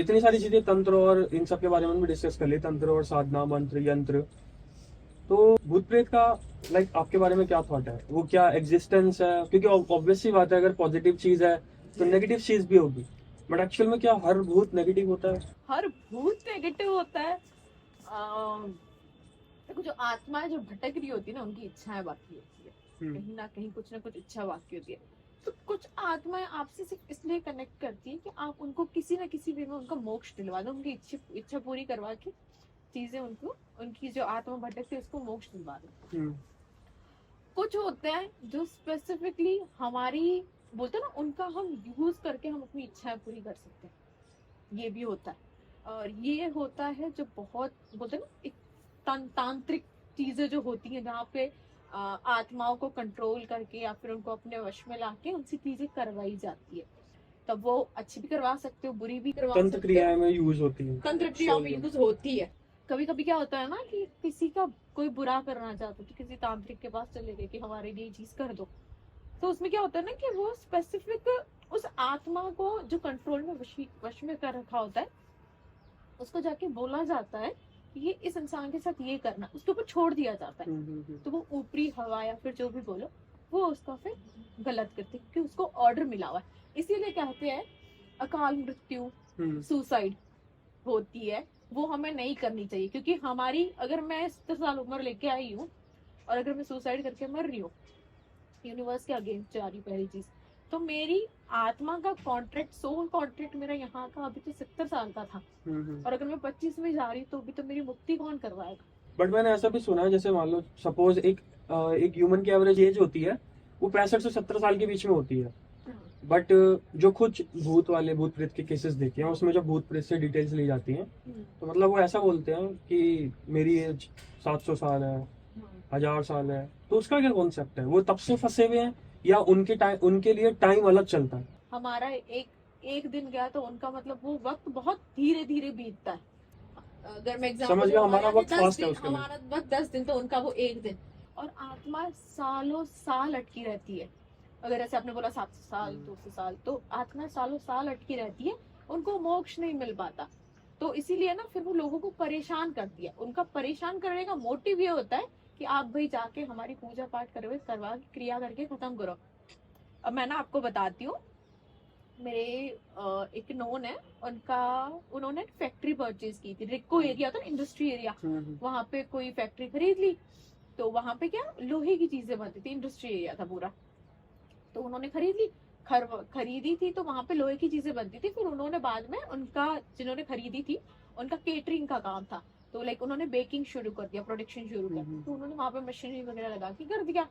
इतनी सारी चीजें, तंत्र और इन सब के बारे में भी डिस्कस कर लिए, तंत्र और साधना, मंत्र, यंत्र। तो भूत प्रेत का लाइक आपके बारे में क्या थॉट है? वो क्या एग्जिस्टेंस है? क्योंकि ऑब्वियस सी बात है, अगर पॉजिटिव चीज है तो नेगेटिव चीज भी होगी, बट एक्चुअल में क्या हर भूत नेगेटिव होता है? हर भूत नेगेटिव होता है? देखो, जो आत्मा जो भटक रही होती है ना, उनकी इच्छाएं बाकी होती है, कहीं ना कहीं कुछ ना कुछ इच्छा बाकी होती है। तो कुछ आत्माएं आपसे सिर्फ इसलिए कनेक्ट करती है कि आप उनको किसी ना किसी वे में उनका मोक्ष दिलवा दो, उनकी इच्छा पूरी करवा के चीजें उनको, उनकी जो आत्मा भटकती है उसको मोक्ष दिलवा दो। कुछ होते हैं जो स्पेसिफिकली हमारी, बोलते हैं ना, उनका हम यूज करके हम अपनी इच्छाएं पूरी कर सकते हैं, ये भी होता है। और ये होता है जो बहुत, बोलते हैं ना, एक तांत्रिक चीजें जो होती हैं, जहाँ पे आत्माओं को कंट्रोल करके या फिर उनको अपने वश में लाके उनसे चीजें करवाई जाती है। तब वो अच्छी भी करवा सकते हो, बुरी भी करवा सकते हो, तंत्र क्रियाएं में यूज होती है, तंत्र क्रिया में यूज होती है। कभी कभी क्या होता है ना कि किसी का कोई बुरा करना चाहते हो तो किसी तांत्रिक के पास चले गए कि हमारे लिए चीज कर दो, तो उसमें क्या होता है ना कि वो स्पेसिफिक उस आत्मा को जो कंट्रोल में वश में कर रखा होता है, उसको जाके बोला जाता है कि ये इस इंसान के साथ ये करना, उसके ऊपर छोड़ दिया जाता है। तो वो ऊपरी हवा या फिर जो भी बोलो, वो उसका फिर गलत करते क्योंकि उसको ऑर्डर मिला हुआ है। इसीलिए कहते हैं अकाल मृत्यु, सुसाइड होती है, वो हमें नहीं करनी चाहिए। क्योंकि हमारी, अगर मैं 70 साल उम्र लेके आई हूँ और अगर मैं सुसाइड करके मर रही हूँ, यूनिवर्स के अगेंस्ट जा रही, पहली चीज तो मेरी आत्मा का कॉन्ट्रैक्ट, सोल कॉन्ट्रैक्ट मेरा यहाँ का अभी तो 70 साल का था, और अगर मैं 25 में जा रही तो अभी तो मेरी मुक्ति कौन करवाएगा? बट मैंने ऐसा भी सुना है, जैसे मान लो सपोज एक ह्यूमन की एवरेज एज होती है वो 65 से 70 साल के बीच में होती है, बट जो कुछ भूत वाले, भूत प्रेत के केसेस देखे हैं उसमें जब भूत प्रेत से डिटेल्स ली जाती हैं तो मतलब वो ऐसा बोलते हैं कि मेरी एज 700 साल है, 1000 साल है। तो उसका क्या कॉन्सेप्ट है? वो तब से फंसे हुए हैं या उनके लिए टाइम अलग चलता है? हमारा एक दिन गया तो उनका मतलब वो वक्त बहुत धीरे धीरे बीतता है। अगर मैं एग्जांपल, समझ गया, हमारा वक्त फास्ट है उसके लिए। हमारा वक्त 10 दिन तो उनका वो एक दिन। और आत्मा सालों साल अटकी रहती है। अगर ऐसे आपने बोला 700 साल 200 साल, तो आत्मा सालों साल अटकी रहती है, उनको मोक्ष नहीं मिल पाता। तो इसीलिए ना फिर वो लोगों को परेशान करती है। उनका परेशान करने का मोटिव ये होता है कि आप भाई जाके हमारी पूजा पाठ करवा क्रिया करके खत्म करो। अब मैं ना आपको बताती हूँ, मेरे एक नोन है, उन्होंने फैक्ट्री परचेज की थी, रिक्को एरिया था, इंडस्ट्री एरिया, वहां पे कोई फैक्ट्री खरीद ली। तो वहां पे क्या लोहे की चीजें बनती थी, इंडस्ट्री एरिया था पूरा। तो उन्होंने खरीद ली, खरीदी थी, तो वहां पे लोहे की चीजें बनती थी। फिर उन्होंने बाद में, उनका जिन्होंने खरीदी थी उनका केटरिंग का काम था, तो लाइक उन्होंने बेकिंग शुरू कर दिया, प्रोडक्शन शुरू कर दी। तो उन्होंने वहां पे मशीनरी वगैरह लगा के कर दिया।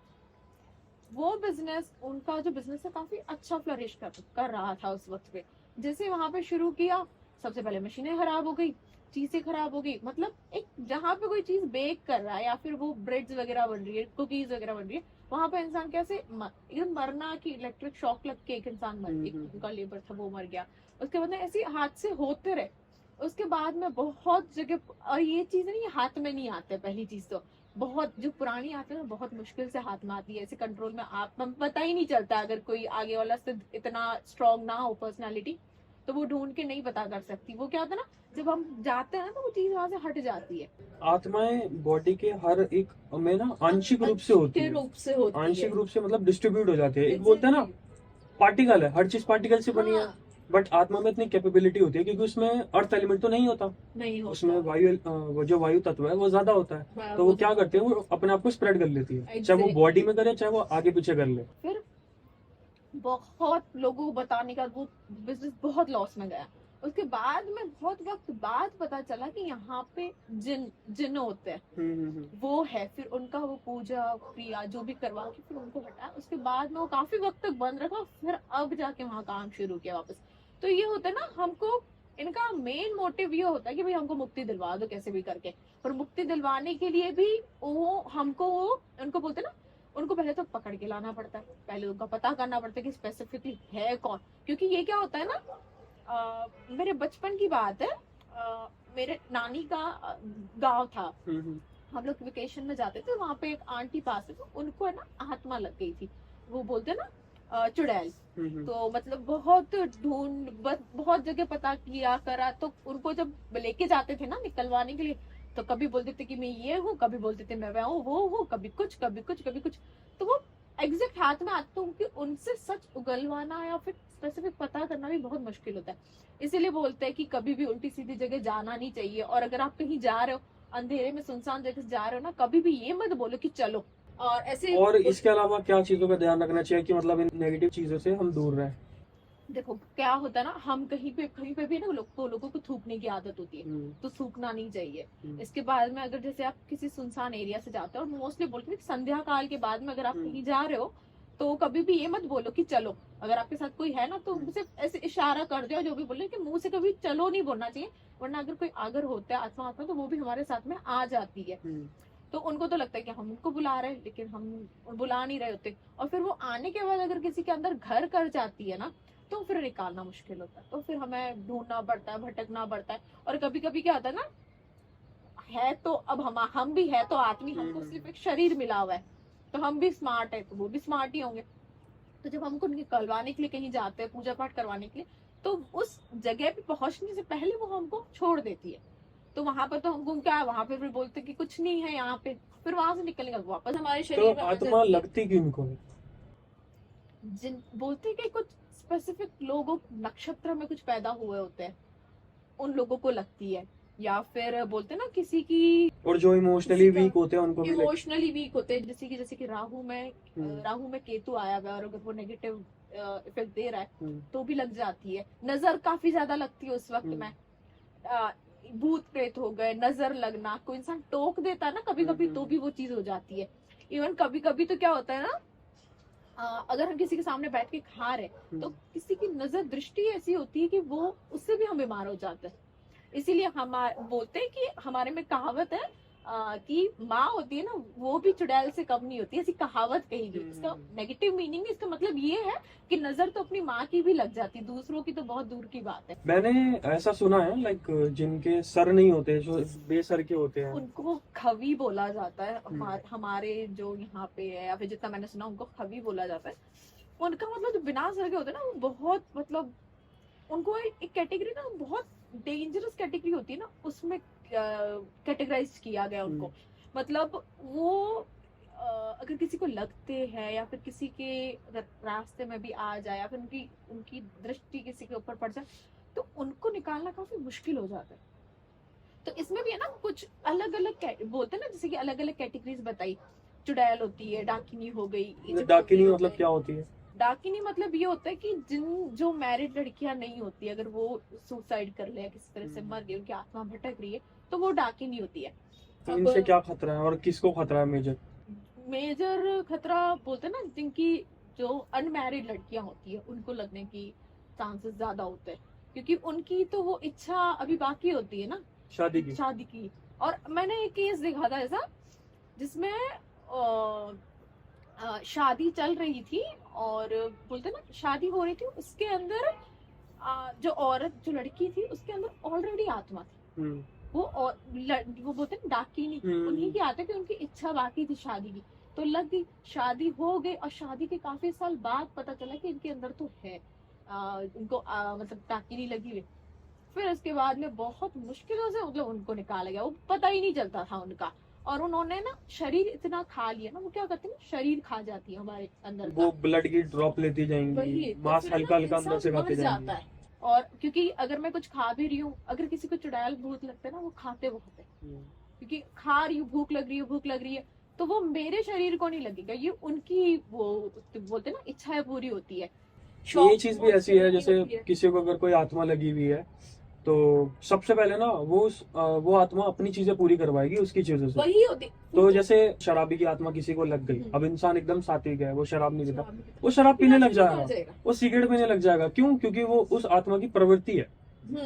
वो बिजनेस, उनका जो बिजनेस है काफी अच्छा फ्लरिश कर रहा था उस वक्त पे। जैसे वहां पे शुरू किया, सबसे पहले मशीनें खराब हो गई, चीजें खराब हो गई। मतलब एक जहाँ पे कोई चीज बेक कर रहा है या फिर वो ब्रेड्स वगैरह बन रही है, कुकीज वगैरह बन रही है, वहां पे इंसान कैसे एकदम मरना की इलेक्ट्रिक शॉक लग के एक इंसान मर, एक उनका लेबर था वो मर गया। उसके बाद ऐसे हादसे होते रहे। उसके बाद में बहुत जगह, और ये चीज नहीं हाथ में नहीं आते, पहली चीज तो बहुत जो पुरानी आती है ना बहुत मुश्किल से हाथ में आती है, ऐसे कंट्रोल में आप पता ही नहीं चलता। अगर कोई आगे वाला से इतना स्ट्रांग ना हो पर्सनालिटी, तो वो ढूंढ के नहीं पता कर सकती। वो क्या होता है ना, जब हम जाते हैं ना तो वो चीज वहां से हट जाती है। आत्माएं बॉडी के हर एक में ना आंशिक रूप से होती है, आंशिक रूप से मतलब डिस्ट्रीब्यूट हो जाती है। एक बोलते हैं ना पार्टिकल है, हर चीज पार्टिकल से बनी है, बट आत्मा में इतनी कैपेबिलिटी होती है क्योंकि उसमें अर्थ एलिमेंट तो नहीं होता, उसमें वायु, वो जो वायु तत्व है वो ज्यादा होता है। तो वो क्या करते हैं, वो अपने आप को स्प्रेड कर लेती है, चाहे वो बॉडी में करे चाहे वो आगे पीछे कर ले। फिर बहुत लोगों को बताने का वो बिजनेस बहुत लॉस में गया। उसके बाद में बहुत वक्त बाद पता चला कि यहाँ पे जिन होते हैं, वो है। फिर उनका वो पूजा क्रिया जो भी करवा के फिर उनको हटाया। उसके बाद में वो काफी वक्त तक बंद रखा, फिर अब जाके वहाँ काम शुरू किया वापस। तो ये होता है ना, हमको इनका मेन मोटिव ये होता है कि भाई हमको मुक्ति दिलवा दो कैसे भी करके। पर मुक्ति दिलवाने के लिए भी वो हमको, उनको बोलते हैं ना, उनको पहले तो पकड़ के लाना पड़ता है, पहले उनका पता करना पड़ता है कि स्पेसिफिकली है कौन। क्योंकि ये क्या होता है ना, मेरे बचपन की बात है, मेरे नानी का गांव था। हम लोग वेकेशन में जाते थे, वहां पे एक आंटी पास है, तो उनको है ना आत्मा लग गई थी। वो बोलते ना चुड़ैल। तो मतलब बहुत ढूंढ बहुत जगह पता किया करा, तो उनको जब लेके जाते थे ना निकलवाने के लिए, तो कभी बोलते थे कि मैं ये हूँ, कभी बोलते थे मैं वह हूँ वो हूँ, कभी कुछ कभी कुछ कभी कुछ। तो वो एग्जैक्ट हाथ में आते कि उनसे सच उगलवाना या फिर स्पेसिफिक पता करना भी बहुत मुश्किल होता है। इसीलिए बोलते हैं कि कभी भी उल्टी सीधी जगह जाना नहीं चाहिए, और अगर आप कहीं जा रहे हो अंधेरे में सुनसान जगह जा रहे हो ना, कभी भी ये मत बोलो कि चलो। और ऐसे और इसके अलावा क्या चीजों का ध्यान रखना चाहिए कि मतलब इन नेगेटिव चीजों से हम दूर रहें? देखो क्या होता है ना, हम कहीं पे भी ना लोगों को थूकने की आदत होती है, तो थूकना नहीं चाहिए। इसके बाद में अगर जैसे आप किसी सुनसान एरिया से जाते हो, और मोस्टली बोलते हैं कि संध्या काल के बाद में अगर आप कहीं जा रहे हो, तो कभी भी ये मत बोलो कि चलो। अगर आपके साथ कोई है ना, तो सिर्फ ऐसे इशारा कर दो, जो भी बोले कि मुंह से कभी चलो नहीं बोलना चाहिए, वरना अगर कोई अगर होता है आत्मा तो वो भी हमारे साथ में आ जाती है। तो उनको तो लगता है कि हम उनको बुला रहे हैं, लेकिन हम बुला नहीं रहे होते। और फिर वो आने के बाद अगर किसी के अंदर घर कर जाती है ना, तो फिर निकालना मुश्किल होता है, तो फिर हमें ढूंढना पड़ता है, भटकना पड़ता है। और कभी कभी क्या होता है ना, है तो अब हम भी है तो आदमी, हमको सिर्फ एक शरीर मिला हुआ है, तो हम भी स्मार्ट है, तो वो भी स्मार्ट ही होंगे। तो जब हमको निकलवाने के लिए कहीं जाते हैं, पूजा पाठ करवाने के लिए, तो उस जगह पे पहुंचने से पहले वो हमको छोड़ देती है। तो वहां पर तो हमको क्या है, वहां पे फिर बोलते कि कुछ नहीं है यहाँ पे, फिर वहां से निकलने का वापस हमारे तो शरीर में आत्मा लगती क्यों इनको है? जिन बोलते हैं कि कुछ स्पेसिफिक लोगों नक्षत्र में कुछ पैदा हुए होते हैं, उन लोगों को लगती है। या फिर बोलते हैं ना किसी की, और जो इमोशनली वीक होते हैं उनको भी इमोशनली वीक होते हैं, जैसे कि राहु में केतु आया हुआ है, और अगर वो नेगेटिव इफेक्ट दे रहा है तो भी लग जाती है। नजर काफी ज्यादा लगती है उस वक्त में। भूत प्रेत हो गए, नजर लगना, कोई इंसान टोक देता है ना कभी कभी, तो भी वो चीज हो जाती है। इवन कभी कभी तो क्या होता है ना, अगर हम किसी के सामने बैठ के खा रहे, तो किसी की नजर दृष्टि ऐसी होती है कि वो उससे भी हम बीमार हो जाते हैं। इसीलिए हम बोलते हैं कि हमारे में कहावत है कि माँ होती है ना, वो भी चुड़ैल से कम नहीं होती, ऐसी कहावत कही गई। इसका नेगेटिव मीनिंग, इसका मतलब ये है कि नजर तो अपनी माँ की भी लग जाती, दूसरों की तो बहुत दूर की बात है। मैंने ऐसा सुना है लाइक जिनके सर नहीं होते, जो बेसर के होते हैं, उनको खवी बोला जाता है। हमारे जो यहाँ पे है, या फिर जितना मैंने सुना, उनको खवी बोला जाता है। उनका मतलब जो बिना सर के होते हैं ना, वो बहुत मतलब उनको एक कैटेगरी ना, बहुत डेंजरस कैटेगरी होती है ना, उसमें कैटेगराइज किया गया उनको। मतलब वो अगर किसी को लगते हैं, या फिर किसी के रास्ते में भी आ जाए, या फिर उनकी दृष्टि किसी के ऊपर पड़ जाए, तो उनको निकालना काफी मुश्किल हो जाता है। तो इसमें भी है ना, कुछ अलग अलग बोलते हैं ना, जैसे कि अलग अलग कैटेगरीज बताई। चुड़ैल होती है, डाकिनी हो गई। डाकिनी मतलब क्या होती है? डाकिनी मतलब ये होता है कि जो मैरिड लड़कियां नहीं होती, अगर वो सुसाइड कर ले, किसी तरह से मर गई, उनकी आत्मा भटक रही है, तो वो डाकिनी होती है। तो इनसे क्या खतरा है, और किसको खतरा है मेजर खतरा बोलते हैं ना, जिनकी जो अनमैरिड लड़कियां होती है, उनको लगने की चांसेस ज्यादा होते हैं, क्योंकि उनकी तो वो इच्छा अभी बाकी होती है ना, शादी की। और मैंने एक केस देखा था ऐसा, जिसमें शादी चल रही थी, और बोलते ना शादी हो रही थी, उसके अंदर जो लड़की थी, उसके अंदर ऑलरेडी आत्मा थी। वो बोलते हैं डाकिनी, उन्हीं की आत्मा थी, उनकी इच्छा बाकी थी शादी की, तो लग गई, शादी हो गई। और शादी के काफी साल बाद पता चला कि इनके अंदर तो है, उनको मतलब डाकिनी लगी हुई। फिर उसके बाद में बहुत मुश्किलों से मतलब उनको निकाला गया, वो पता ही नहीं चलता था उनका। और उन्होंने ना शरीर इतना खा लिया ना, वो क्या करते हैं, शरीर खा जाती है हमारे अंदर, वो ब्लड की ड्रॉप लेती जाएंगी, मांस हल्का हल्का अंदर से खाते जाएंगे। और क्योंकि अगर मैं कुछ खा भी रही हूँ, अगर किसी को चुड़ैल भूत लगता है ना, वो खाते बहुत है, क्योंकि खा रही हूँ, भूख लग रही है, तो वो मेरे शरीर को नहीं लगेगा, ये उनकी वो बोलते हैं ना इच्छाएं पूरी होती है। ये चीज भी ऐसी है, जैसे किसी को अगर कोई आत्मा लगी हुई है, तो सबसे पहले ना वो आत्मा अपनी चीजें पूरी करवाएगी उसकी चीजों से। वही होती। तो जैसे शराबी की आत्मा किसी को लग गई, अब इंसान एकदम सात्विक है, वो शराब नहीं पीता, वो शराब पीने लग जाएगा, वो सिगरेट पीने लग जाएगा। क्यों? क्योंकि वो उस आत्मा की प्रवृत्ति है।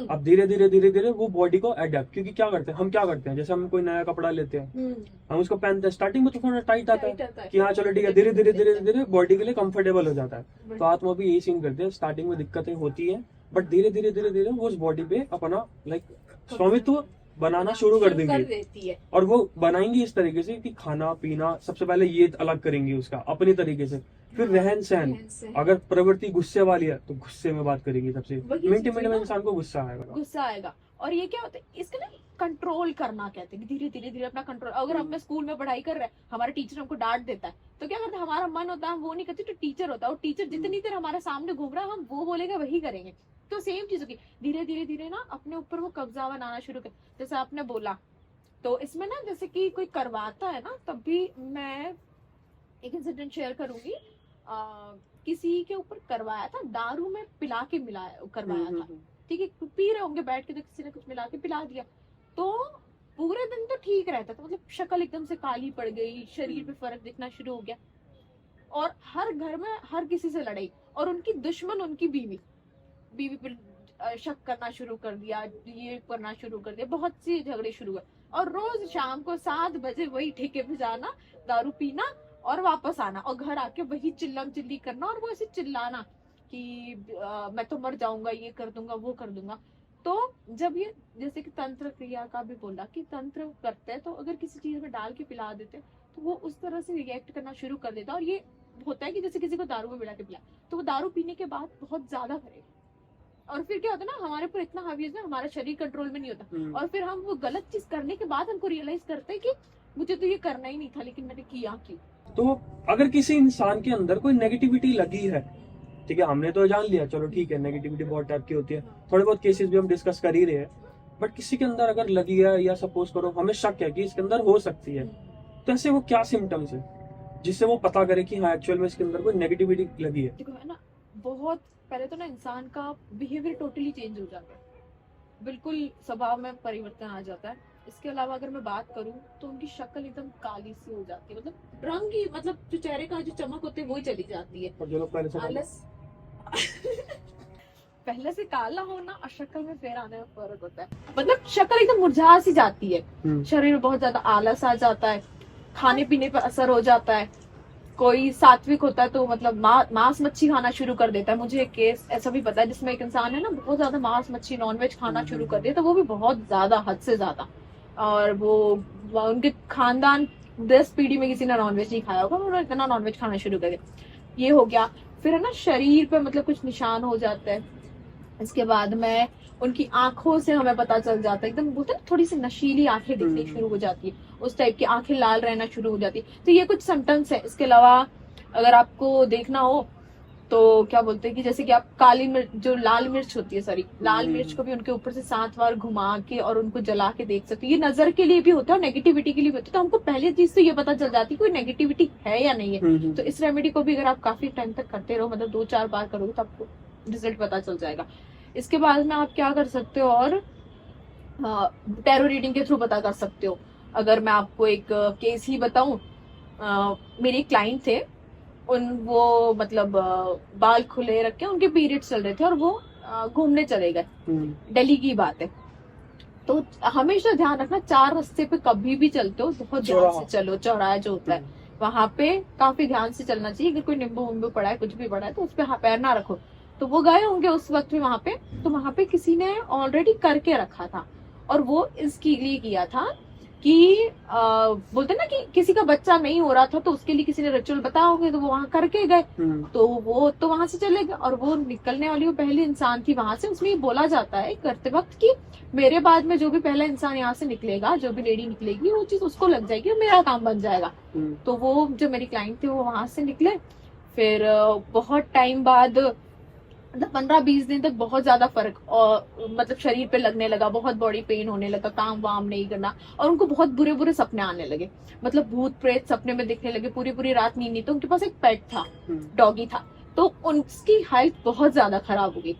अब धीरे धीरे वो बॉडी को एडेप्ट, क्योंकि क्या करते हैं, जैसे हम कोई नया कपड़ा लेते हैं, हम उसको पहनते हैं, स्टार्टिंग में तो थोड़ा टाइट आता है कि हाँ चलो ठीक है, धीरे धीरे बॉडी के लिए कंफर्टेबल हो जाता है। तो आत्मा भी यही सीन करते हैं, स्टार्टिंग में दिक्कतें होती है, बट धीरे धीरे वो उस बॉडी पे अपना लाइक स्वामित्व बनाना शुरू कर देंगे। और वो बनाएंगी इस तरीके से कि खाना पीना सबसे पहले ये अलग करेंगी उसका अपने तरीके से, फिर रहन सहन, अगर प्रवृत्ति गुस्से वाली है तो गुस्से में बात करेंगी सबसे, वही मिनट चीज़ है मिनट में ना। इंसान को गुस्सा आएगा। गुस्सा आएगा। और ये क्या होता है, इसका ना कंट्रोल करना कहते हैं, धीरे धीरे धीरे अपना कंट्रोल। अगर हम स्कूल में पढ़ाई कर रहे हैं, हमारा टीचर हमको डांट देता है, तो क्या करते हैं, हमारा मन होता है हम वो नहीं करते, तो टीचर होता है, और टीचर जितनी देर हमारे सामने घूम रहा है हम वो बोलेगा वही करेंगे। तो सेम चीज होगी, धीरे धीरे धीरे ना अपने ऊपर वो कब्जा बनाना शुरू कर। जैसे आपने बोला, तो इसमें ना जैसे कि कोई करवाता है ना, तब भी मैं एक इंसिडेंट शेयर करूंगी। किसी के ऊपर करवाया था, दारू में पिला के मिलाया करवाया था, ठीक है, पी रहे होंगे बैठ के, तो किसी ने कुछ मिला के पिला दिया। तो पूरे दिन तो ठीक रहता था, मतलब शक्ल एकदम से काली पड़ गई, शरीर पे फर्क दिखना शुरू हो गया, और हर घर में हर किसी से लड़ाई, और उनकी दुश्मन उनकी बीवी पर शक करना शुरू कर दिया, ये करना शुरू कर दिया, बहुत सी झगड़े शुरू हुए। और रोज शाम को 7 बजे वही ठेके पे जाना, दारू पीना और वापस आना, और घर आके वही चिल्लम चिल्ली करना, और वो ऐसे चिल्लाना कि मैं तो मर जाऊंगा, ये कर दूंगा, वो कर दूंगा। तो जब ये जैसे कि तंत्र क्रिया का भी बोला कि तंत्र करते हैं, तो अगर किसी चीज में डाल के पिला देते तो वो उस तरह से रिएक्ट करना शुरू कर देता। और ये होता है कि जैसे किसी को दारू में मिला के पिला, तो वो दारू पीने के बाद बहुत ज्यादा करेगा, और फिर क्या होता है ना, हमारे ऊपर इतना हावी है, हमारा शरीर कंट्रोल में नहीं होता, और फिर हम वो गलत चीज करने के बाद हमको रियलाइज करते हैं कि मुझे तो ये करना ही नहीं था, लेकिन मैंने किया क्यों। तो अगर किसी इंसान के अंदर कोई नेगेटिविटी लगी है, ठीक है, हमने तो जान लिया, चलो ठीक है, नेगेटिविटी बहुत टाइप की होती है, थोड़े बहुत केसेस भी हम डिस्कस कर ही रहे हैं, बट किसी के अंदर अगर लगी है, या सपोज करो हमें शक है कि इसके अंदर हो सकती है, तो ऐसे वो क्या सिम्टम्स है जिससे वो पता करे कि हाँ एक्चुअल में इसके अंदर कोई नेगेटिविटी लगी है। देखो है ना, बहुत पहले तो ना इंसान का बिहेवियर टोटली चेंज हो जाता है, बिल्कुल स्वभाव में परिवर्तन आ जाता है। इसके अलावा अगर मैं बात करूं तो उनकी शक्ल एकदम काली सी हो जाती है, मतलब रंग ही, मतलब जो चेहरे का जो चमक होती है वो ही चली जाती है। और जो लोग पहले से आलस पहले से काला होना और शक्ल में फेर आने में फर्क होता है, मतलब शक्ल एकदम मुरझा सी जाती है, शरीर में बहुत ज्यादा आलस आ जाता है, खाने पीने पर असर हो जाता है। कोई सात्विक होता है तो मतलब मांस मच्छी खाना शुरू कर देता है। मुझे एक केस ऐसा भी पता है जिसमें एक इंसान है ना बहुत ज्यादा मांस मच्छी नॉनवेज खाना शुरू कर दिया, तो वो भी बहुत ज्यादा, हद से ज्यादा, और वो उनके खानदान 10 पीढ़ी में किसी ने नॉनवेज नहीं खाया होगा, उन्होंने इतना नॉनवेज खाना शुरू कर दिया। ये हो गया। फिर है ना शरीर पे मतलब कुछ निशान हो जाते हैं। इसके बाद में उनकी आंखों से हमें पता चल जाता है, एकदम बोलते हैं थोड़ी सी नशीली आंखें दिखनी शुरू हो जाती है, उस टाइप की आंखें लाल रहना शुरू हो जाती है। तो ये कुछ सिम्टम्स है। इसके अलावा अगर आपको देखना हो तो क्या बोलते हैं कि जैसे कि आप काली मिर्च, जो लाल मिर्च होती है, सॉरी लाल मिर्च को भी उनके ऊपर से 7 बार घुमा के और उनको जला के देख सकते हो। ये नजर के लिए भी होता है और नेगेटिविटी के लिए भी होता है। तो हमको पहले चीज तो ये पता चल जाती है कोई नेगेटिविटी है या नहीं है। तो इस रेमेडी को भी अगर आप काफी टाइम तक करते रहो, मतलब 2-4 बार करोगे तो आपको रिजल्ट पता चल जाएगा। इसके बाद में आप क्या कर सकते हो, और टैरो रीडिंग के थ्रू पता कर सकते हो। अगर मैं आपको एक केस ही बताऊं, मेरे क्लाइंट थे, वो मतलब बाल खुले रखे, उनके पीरियड्स चल रहे थे और वो घूमने चले गए। दिल्ली की बात है। तो हमेशा ध्यान रखना, 4 रास्ते पे कभी भी चलते हो बहुत ध्यान से चलो। चौराहा जो होता है वहां पे काफी ध्यान से चलना चाहिए। अगर कोई नींबू विम्बू पड़ा है, कुछ भी पड़ा है, तो उस पर पैर ना रखो। तो वो गए होंगे उस वक्त भी वहां पे, तो वहां पे किसी ने ऑलरेडी करके रखा था, और वो इसके लिए किया था कि बोलते ना कि किसी का बच्चा नहीं हो रहा था, तो उसके लिए किसी ने रिचुअल बताया होगा, तो वो वहां करके गए। तो वो तो वहां से चले गए, और वो निकलने वाली वो पहली इंसान थी वहां से। उसमें ये बोला जाता है करते वक्त कि मेरे बाद में जो भी पहला इंसान यहाँ से निकलेगा, जो भी लेडी निकलेगी, वो चीज उसको लग जाएगी और मेरा काम बन जाएगा। तो वो जो मेरी क्लाइंट थी वो वहां से निकले। फिर बहुत टाइम बाद, 15-20 दिन तक बहुत ज्यादा फर्क, और मतलब शरीर पे लगने लगा, बहुत बॉडी पेन होने लगा, काम वाम नहीं करना, और उनको बहुत बुरे बुरे सपने आने लगे, मतलब भूत प्रेत सपने में दिखने लगे, पूरी पूरी रात नींद नहीं। तो उनके पास एक पेट था, डॉगी था, तो उनकी हेल्थ बहुत ज्यादा खराब हो गई।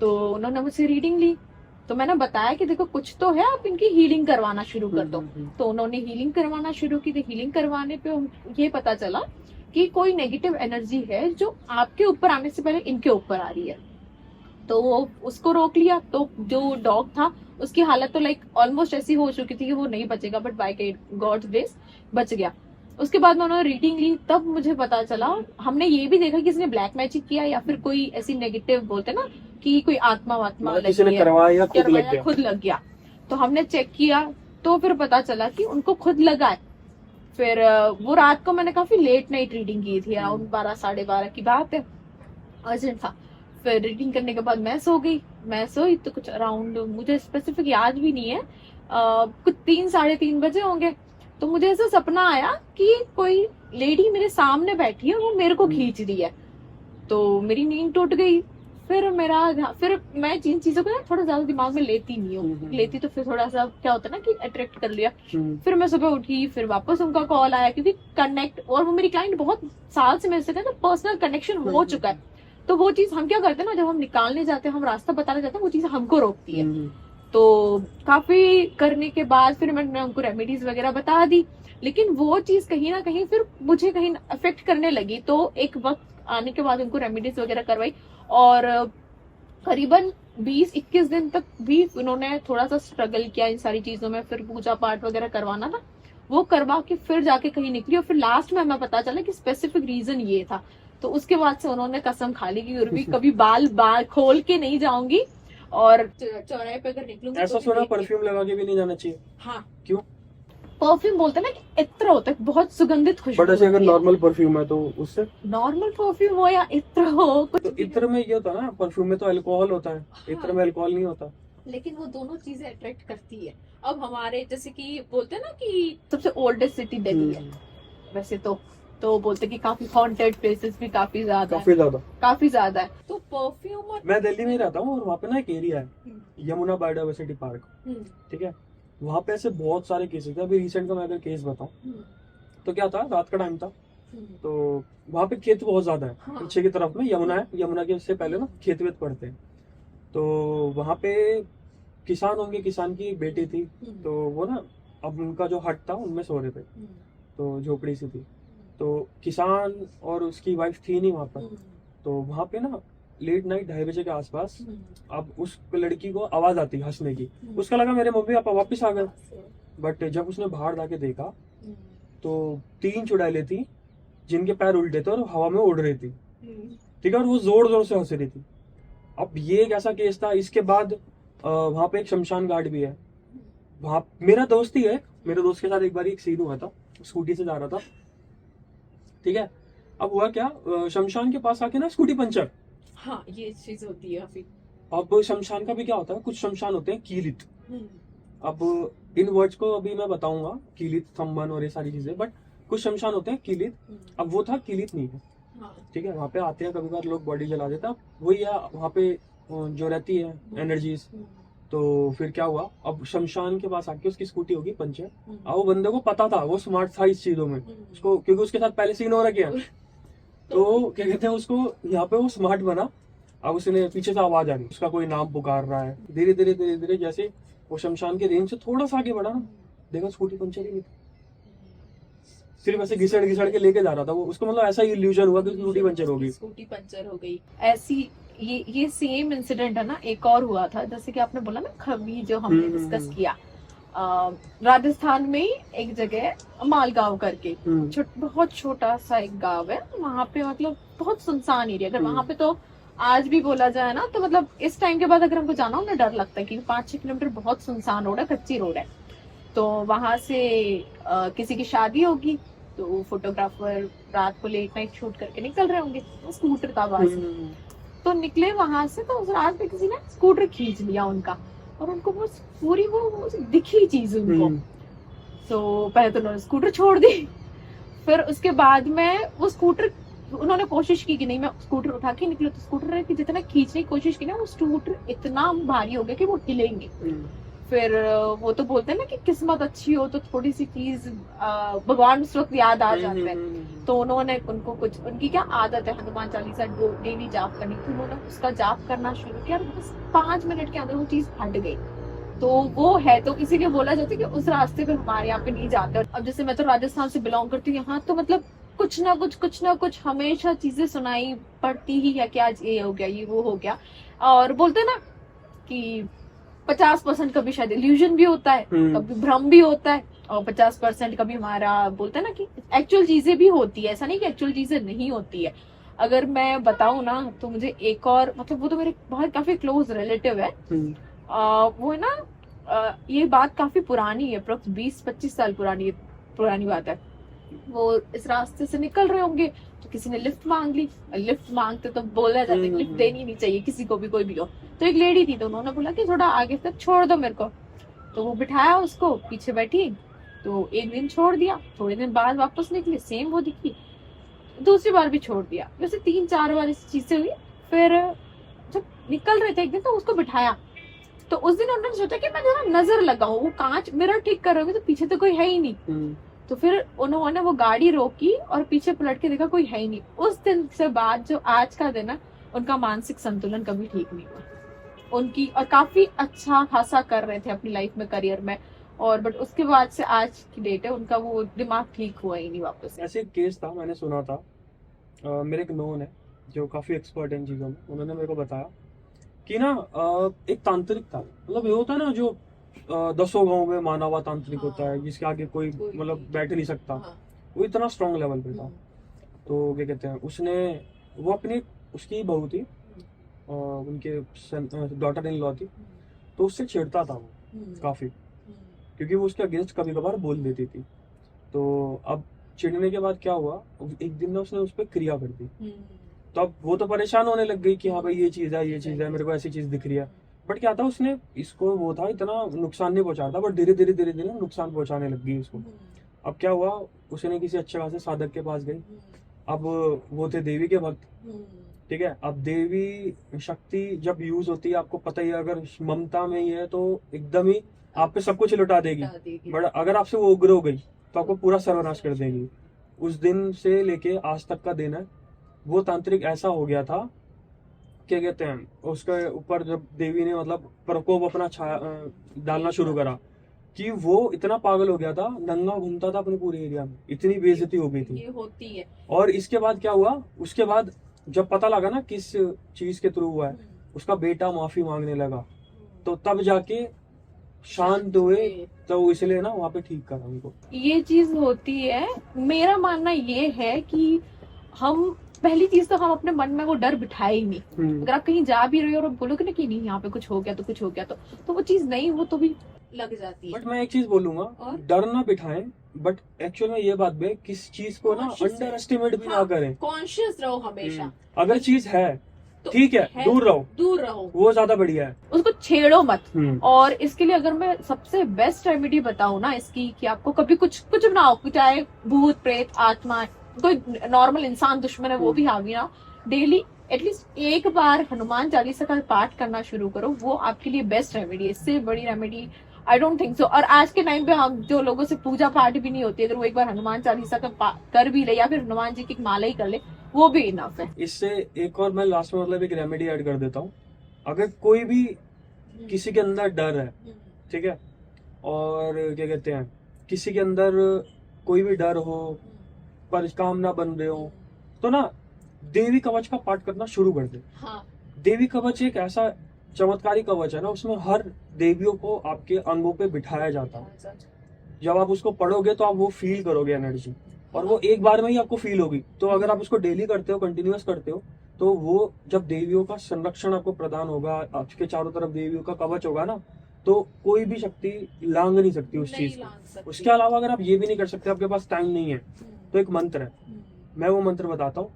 तो उन्होंने मुझसे रीडिंग ली, तो मैंने बताया कि देखो कुछ तो है, आप इनकी हीलिंग करवाना शुरू कर दो। तो उन्होंने हीलिंग करवाना शुरू की। तो हीलिंग करवाने पे ये पता चला कि कोई नेगेटिव एनर्जी है जो आपके ऊपर आने से पहले इनके ऊपर आ रही है। तो वो उसको रोक लिया। तो जो डॉग था उसकी हालत तो लाइक ऑलमोस्ट ऐसी हो चुकी थी कि वो नहीं बचेगा, बट बाय गॉड्स ग्रेस बच गया। उसके बाद में उन्होंने रीडिंग ली, तब मुझे पता चला, हमने ये भी देखा कि इसने ब्लैक मैजिक किया या फिर कोई ऐसी नेगेटिव बोलते ना कि कोई आत्मा वात्मा करवाया, खुद लग गया। तो हमने चेक किया, तो फिर पता चला कि उनको खुद लगा है, फिर वो रात को मैंने काफी लेट नाइट रीडिंग की थी, अराउंड 12 साढ़े 12 की बात है, अर्जेंट था। फिर रीडिंग करने के बाद मैं सो गई। मैं सोई तो कुछ अराउंड, मुझे स्पेसिफिक याद भी नहीं है, कुछ 3 साढ़े 3 बजे होंगे। तो मुझे ऐसा सपना आया कि कोई लेडी मेरे सामने बैठी है, वो मेरे को खींच रही है। तो मेरी नींद टूट गई। फिर मैं जिन चीजों को ना थोड़ा ज्यादा दिमाग में लेती नहीं हूँ, लेती तो फिर थोड़ा सा क्या होता है ना कि अट्रैक्ट कर लिया। फिर मैं सुबह उठी, फिर वापस उनका कॉल आया, क्योंकि कनेक्ट, और वो मेरी क्लाइंट बहुत साल से मेरे से ना पर्सनल कनेक्शन हो चुका है। तो वो चीज हम क्या करते हैं ना, जब हम निकालने जाते हैं, हम रास्ता बताने जाते हैं, वो चीज हमको रोकती है। तो काफी करने के बाद फिर मैंने उनको रेमेडीज वगैरह बता दी, लेकिन वो चीज कहीं ना कहीं फिर मुझे कहीं अफेक्ट करने लगी। तो एक वक्त आने के बाद उनको रेमेडीज वगैरह करवाई, और करीबन 20-21 दिन तक भी उन्होंने थोड़ा सा स्ट्रगल किया इन सारी चीजों में। फिर पूजा पाठ वगैरह करवाना था, वो करवा के फिर जाके कहीं निकली, और फिर लास्ट में हमें पता चला कि स्पेसिफिक रीजन ये था। तो उसके बाद से उन्होंने कसम खा ली कि उर्वी कभी बाल खोल के नहीं जाऊंगी, और चौराहे पे अगर निकलूंगी। ऐसा सुना परफ्यूम लगा के भी नहीं जाना चाहिए। हाँ, क्यों? परफ्यूम बोलते हैं ना कि इत्र होता है, बहुत सुगंधित खुशबू। बट ऐसे अगर नॉर्मल परफ्यूम है तो उससे, नॉर्मल परफ्यूम हो या इत्र हो, कुछ तो इत्र में ये होता है ना, परफ्यूम में तो अल्कोहल होता है, इत्र में अल्कोहल नहीं होता। लेकिन वो दोनों चीजें अट्रैक्ट करती है। अब हमारे जैसे कि बोलते हैं ना कि सबसे ओल्डेस्ट सिटी दिल्ली है, वैसे तो बोलते हैं कि काफी हॉन्टेड प्लेसेस भी काफी ज्यादा है। तो परफ्यूम, और मैं दिल्ली में ही रहता हूँ, और वहाँ पे ना एक एरिया है यमुना बायोडाइवर्सिटी पार्क, ठीक है। वहाँ पे ऐसे बहुत सारे केसेस थे। अभी रिसेंट का मैं अगर केस बताऊँ तो क्या था, रात का टाइम था, तो वहाँ पे खेत बहुत ज्यादा है। हाँ। पीछे की तरफ में यमुना है, यमुना के से पहले ना खेत वेत पड़ते हैं। तो वहाँ पे किसान होंगे, किसान की बेटी थी, तो वो ना, अब उनका जो हट था उनमें सो रहे थे, तो झोपड़ी सी थी। तो किसान और उसकी वाइफ थी नहीं वहाँ पर। तो वहाँ पे ना लेट नाइट 2:30 बजे के आसपास अब उस लड़की को आवाज आती हंसने की। उसका लगा मेरे मम्मी पापा वापस आ गए, बट जब उसने बाहर जाके देखा तो 3 चुड़ैलें थी जिनके पैर उल्टे थे और हवा में उड़ रही थी, ठीक है, और वो जोर जोर से हंस रही थी। अब ये एक ऐसा केस था। इसके बाद वहाँ पे एक शमशान घाट भी है। वहाँ मेरा दोस्त ही है, मेरे दोस्त के साथ एक बार एक सीन हुआ था, स्कूटी से जा रहा था, ठीक है। अब हुआ क्या, शमशान के पास आके ना स्कूटी पंचर। हाँ, ये चीज होती है काफी। अब शमशान का भी क्या होता है, कुछ शमशान होते हैं कीलित। अब इन वर्ड्स को अभी मैं बताऊंगा, कीलित, थम्बन और ये सारी चीजें, बट कुछ शमशान होते हैं कीलित। अब वो था कीलित नहीं है, ठीक है। वहाँ पे आते हैं कभी बार लोग, बॉडी जला देता है, वही है वहाँ पे जो रहती है एनर्जीज। तो फिर क्या हुआ, अब शमशान के पास आके उसकी स्कूटी होगी पंचर। अब वो बंदे को पता था, वो स्मार्ट था इस चीजों में, उसको, क्योंकि उसके साथ पहले सीन हो रखे हैं। तो क्या कहते हैं उसको, यहाँ पे वो स्मार्ट बना। अब उसने पीछे से आवाज आ रही, उसका कोई नाम पुकार रहा है। धीरे धीरे धीरे धीरे जैसे वो शमशान के रेंज से थोड़ा सा आगे बढ़ा ना, देखा स्कूटी पंचर ही नहीं थी, सिर्फ ऐसे घिसड़ घिसड़ के लेके जा रहा था वो। उसको मतलब ऐसा इल्यूजन हुआ कि स्कूटी पंचर हो गई। ऐसी ये सेम इंसिडेंट है ना, एक और हुआ था, जैसे कि आपने बोला ना खबी, जो हमने डिस्कस किया, राजस्थान में ही एक जगह मालगांव करके, बहुत छोटा सा एक गांव है वहाँ पे, मतलब बहुत सुनसान एरिया। अगर वहाँ पे तो आज भी बोला जाए ना, तो मतलब इस टाइम के बाद अगर हमको जाना हो ना, डर लगता है, क्योंकि 5-6 किलोमीटर बहुत सुनसान रोड है, कच्ची रोड है। तो वहां से किसी की शादी होगी, तो फोटोग्राफर रात को लेट नाइट शूट करके निकल रहे होंगे, स्कूटर था वहां से। तो निकले वहां से, तो उस रात में किसी ने स्कूटर खींच लिया उनका, और उनको वो पूरी वो दिखी चीज उनको। तो पहले तो उन्होंने स्कूटर छोड़ दी, फिर उसके बाद में वो स्कूटर, उन्होंने कोशिश की कि नहीं मैं स्कूटर उठा के निकलूं, तो स्कूटर की जितना खींचने की कोशिश की ना, वो स्कूटर इतना भारी हो गया कि वो हिलेंगे। फिर वो तो बोलते हैं ना कि किस्मत अच्छी हो तो थोड़ी सी चीज भगवान उस वक्त याद आ जाते हैं। तो उन्होंने उनको कुछ, उनकी क्या आदत है हनुमान चालीसा डेली जाप करनी, तो उन्होंने उसका जाप करना शुरू किया, और बस 5 मिनट के अंदर वो चीज हट गई। तो वो है, तो इसीलिए बोला जाता है कि उस रास्ते पे हमारे यहाँ पे नहीं जाते। अब जैसे मैं तो राजस्थान से बिलोंग करती हूँ, यहाँ तो मतलब कुछ ना कुछ हमेशा चीजें सुनाई पड़ती ही है कि आज ये हो गया, ये वो हो गया। और बोलते हैं ना कि 50% कभी शायद इल्यूजन भी होता है, कभी भ्रम भी होता है, और 50% कभी हमारा बोलते हैं ना कि एक्चुअल चीजें भी होती है। ऐसा नहीं कि एक्चुअल चीजें नहीं होती है। अगर मैं बताऊं ना, तो मुझे एक और, मतलब वो तो मेरे बहुत काफी क्लोज रिलेटिव है, वो है ना, ये बात काफी पुरानी है, 20-25 साल पुरानी बात है। वो इस रास्ते से निकल रहे होंगे तो किसी ने लिफ्ट मांग ली। लिफ्ट मांगते तो बोला जाता है लिफ्ट देनी नहीं चाहिए किसी को भी, कोई भी हो। तो एक लेडी थी तो उन्होंने बोला कि थोड़ा आगे तक छोड़ दो मेरे को, तो वो बिठाया उसको, पीछे बैठी। तो एक दिन छोड़ दिया, थोड़े दिन बाद वापस निकली, सेम वो दिखी, दूसरी बार भी छोड़ दिया। वैसे 3-4 बार ऐसी चीजें हुई। फिर जब निकल रहे थे एक दिन तो उसको बिठाया, तो उस दिन उन्होंने सोचा कि मैं जरा नजर लगाऊं, वो कांच मिरर ठीक कर रहे होंगे तो पीछे तो कोई है ही नहीं। तो फिर उन्होंने वो गाड़ी रोकी और पीछे पलट के देखा कोई है ही नहीं। उस दिन से बाद जो आज का दिन है उनका मानसिक संतुलन कभी ठीक नहीं हुआ उनकी, और काफी अच्छा खासा कर रहे थे अपनी लाइफ में, करियर में, और बट उसके बाद से आज की डेट है उनका वो दिमाग ठीक हुआ ही नहीं वापस। ऐसे एक केस था, मैंने सुना था, मेरे एक नोन है जो काफी एक्सपर्ट है इन चीजों में, उन्होंने मेरे को बताया कि ना एक तांत्रिक था, मतलब ये होता है ना जो 10 गांव में माना हुआ तांत्रिक होता है जिसके आगे कोई मतलब बैठ नहीं सकता, वो इतना स्ट्रांग लेवल पे था। तो क्या कहते हैं, उसने वो अपनी उसकी बहू थी, उनके डॉटर इन लॉ थी, तो उससे छेड़ता था वो काफी, क्योंकि वो उसके अगेंस्ट कभी कभार बोल देती थी। तो अब चिढ़ने के बाद क्या हुआ, एक दिन ना उसने उस पर क्रिया कर दी। तो अब वो तो परेशान होने लग गई कि हाँ भाई ये चीज है, मेरे को ऐसी चीज दिख रही है। बट क्या था, उसने इसको वो था इतना नुकसान नहीं पहुंचा था, बट धीरे धीरे नुकसान पहुंचाने लग गई उसको। अब क्या हुआ, उसने किसी अच्छे खासे साधक के पास गई। अब वो थे देवी के भक्त, ठीक है। अब देवी शक्ति जब यूज होती है, आपको पता ही है, अगर ममता में ही है तो एकदम ही आप पे सब कुछ लुटा देगी। बट अगर आपसे वो उग्र हो गई तो आपको पूरा सर्वनाश कर देगी। उस दिन से लेके आज तक का दिन है, वो तांत्रिक ऐसा हो गया था, क्या कहते हैं, उसके ऊपर जब देवी ने मतलब प्रकोप अपना डालना शुरू करा कि वो इतना पागल हो गया था, नंगा घूमता था अपने पूरे एरिया में, इतनी बेइज्जती हो गई थी। ये होती है। और इसके बाद क्या हुआ, उसके बाद जब पता लगा ना किस चीज के थ्रू हुआ है, उसका बेटा माफी मांगने लगा, तो तब जाके शांत हुए। तो इसलिए ना वहाँ पे ठीक करा उनको। ये चीज होती है। मेरा मानना ये है कि हम पहली चीज तो हम अपने मन में वो डर बिठाए ही नहीं। अगर आप कहीं जा भी रहे हो और बोलोगे ना कि नहीं यहाँ पे कुछ हो गया तो वो चीज नहीं, वो तो भी लग जाती है। बट मैं एक चीज बोलूंगा, डर ना बिठाएं, बट एक्चुअल में ये बात है किस चीज को ना अंडर एस्टिमेट भी ना करें, कॉन्शियस रहो हमेशा। अगर चीज है ठीक है, दूर रहो, वो ज्यादा बढ़िया है, उसको छेड़ो मत। और इसके लिए अगर मैं सबसे बेस्ट रेमेडी बताऊं ना इसकी, कि आपको कभी कुछ ना हो, चाहे भूत प्रेत आत्मा कोई नॉर्मल इंसान दुश्मन है वो भी हावी ना, डेली एटलीस्ट एक बार हनुमान चालीसा का पाठ करना शुरू करो। वो आपके लिए बेस्ट रेमेडी है, इससे बड़ी remedy I don't think so. और आज के टाइम पे हम जो लोगों से पूजा पाठ भी नहीं होती, अगर वो एक बार हनुमान चालीसा का कर भी ले या फिर हनुमान जी की माला ही कर ले, वो भी इनफ है। इससे एक और मैं लास्ट में मतलब एक रेमेडी ऐड कर देता हूँ। अगर कोई भी किसी के अंदर डर है, ठीक है, और क्या कहते हैं, किसी के अंदर कोई भी डर हो, पर काम ना बन रहे हो, तो ना देवी कवच का पाठ करना शुरू कर दे। देवी कवच एक ऐसा चमत्कारी कवच है ना, उसमें हर देवियों को आपके अंगों पे बिठाया जाता है। जब आप उसको पढ़ोगे तो आप वो फील करोगे एनर्जी, और वो एक बार में ही आपको फील होगी। तो अगर आप उसको डेली करते हो, कंटिन्यूअस करते हो, तो वो जब देवियों का संरक्षण आपको प्रदान होगा, आपके चारों तरफ देवियों का कवच होगा ना, तो कोई भी शक्ति लांग नहीं सकती उस चीज को। उसके अलावा अगर आप ये भी नहीं कर सकते, आपके पास टाइम नहीं है, तो एक मंत्र है, मैं वो मंत्र बताता हूँ।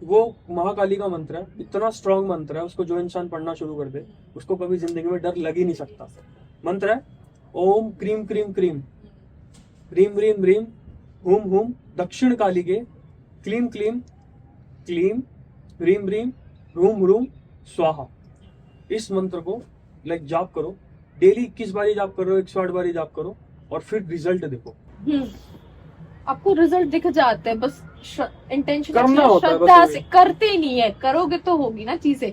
वो महाकाली का मंत्र है, इतना स्ट्रॉन्ग मंत्र है, उसको जो इंसान पढ़ना शुरू कर दे उसको कभी जिंदगी में डर लग ही नहीं सकता। मंत्र है ओम क्रीम क्रीम क्रीम ह्रीम ह्रीम ह्रीम हुम हुम दक्षिण काली के क्लीम क्लीम क्लीम ह्रीम ह्रीम रूम रूम स्वाहा। इस मंत्र को जाप करो डेली, 21 बारी जाप करो, 108 बारी जाप करो, और फिर रिजल्ट देखो। आपको रिजल्ट दिख जाते हैं, बस इंटेंशन करना होता है, श्रद्धा से करते नहीं है, करोगे तो होगी ना चीजें।